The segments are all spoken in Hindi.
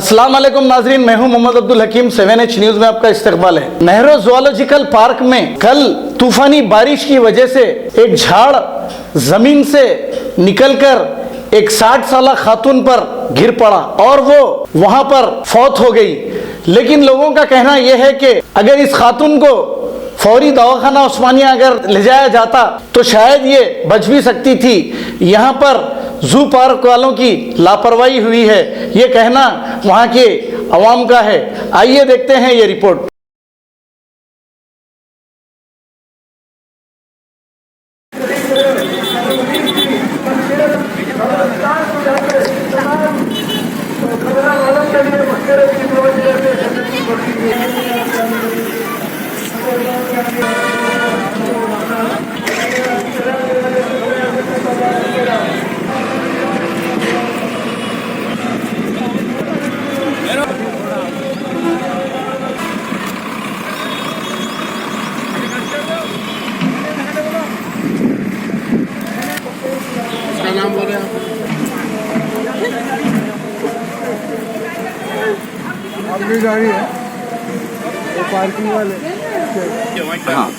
अस्सलाम वालेकुम नाजरीन, मैं हूं मोहम्मद अब्दुल हकीम। 7H न्यूज में आपका इस्तकबाल है। नेहरू ज़ूलॉजिकल पार्क में कल तूफानी बारिश की वजह से एक झाड़ जमीन से निकलकर एक 60 साल खातून पर गिर पड़ा और वो वहां पर फौत हो गई। लेकिन लोगों का कहना यह है कि अगर इस खातून को फौरी दवाखाना उस्मानिया अगर ले जाया जाता तो शायद ये बच भी सकती थी। यहाँ पर जू पार्क वालों की लापरवाही हुई है, ये कहना वहाँ के अवाम का है। आइए देखते हैं ये रिपोर्ट। नाम बोले अपनी गाड़ी है वो पार्किंग वाले। हाँ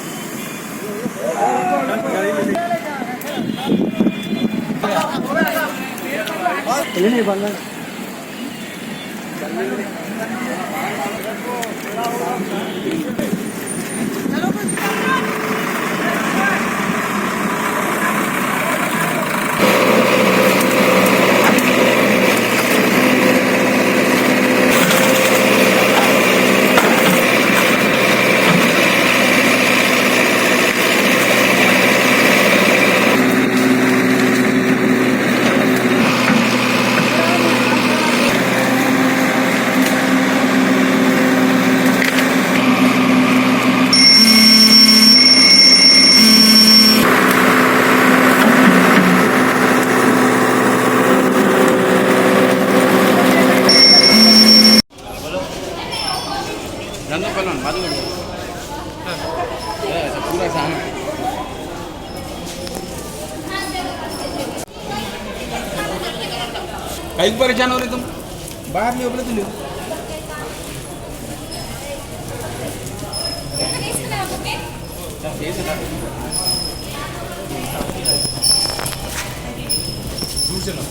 ये नहीं बनना। पूरा सामान कहीं परेशान हो रहे तुम बाहर नहीं उबले तुम दूर चलो।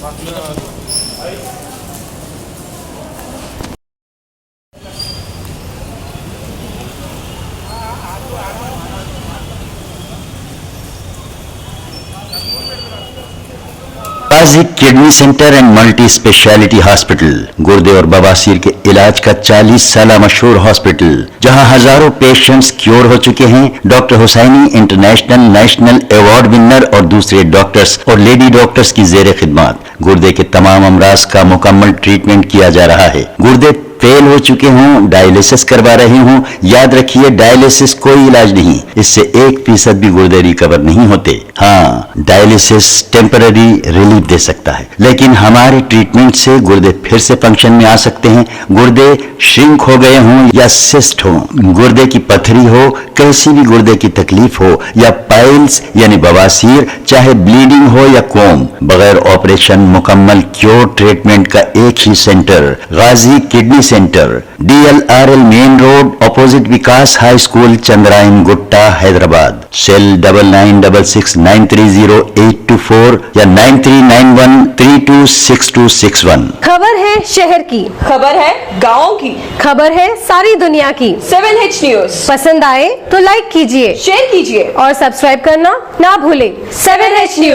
Ghazi kidney centre and multi speciality hospital गुर्दे और बवासीर के इलाज का 40 साल मशहूर हॉस्पिटल, जहां हजारों पेशेंट्स क्योर हो चुके हैं। Doctor Husaini international national award winner और दूसरे डॉक्टर्स और लेडी डॉक्टर्स की जेर खिदमत गुर्दे के तमाम अमराज का मुकम्मल ट्रीटमेंट किया जा रहा है। गुर्दे फेल हो चुके हों, डायलिसिस करवा रहे हों, याद रखिए डायलिसिस कोई इलाज नहीं, इससे 1% भी गुर्दे रिकवर नहीं होते। हाँ, डायलिसिस टेम्पररी रिलीफ दे सकता है, लेकिन हमारे ट्रीटमेंट से गुर्दे फिर से फंक्शन में आ सकते हैं। गुर्दे श्रिंक हो गए हों या सिस्ट हो, गुर्दे की पथरी हो, कैसी भी गुर्दे की तकलीफ हो या पाइल्स यानी बवासीर, चाहे ब्लीडिंग हो या कोम, बगैर ऑपरेशन मुकम्मल क्योर ट्रीटमेंट का एक ही centre, Ghazi kidney centre, DLRL main road, opposite Vikas high school, Chandrayangutta, Hyderabad. Cell 9966930824 या 9391326261। खबर है शहर की, खबर है गाँव की, खबर है सारी दुनिया की। 7H न्यूज पसंद आए तो लाइक कीजिए, शेयर कीजिए और सब्सक्राइब करना ना भूलें। 7H news.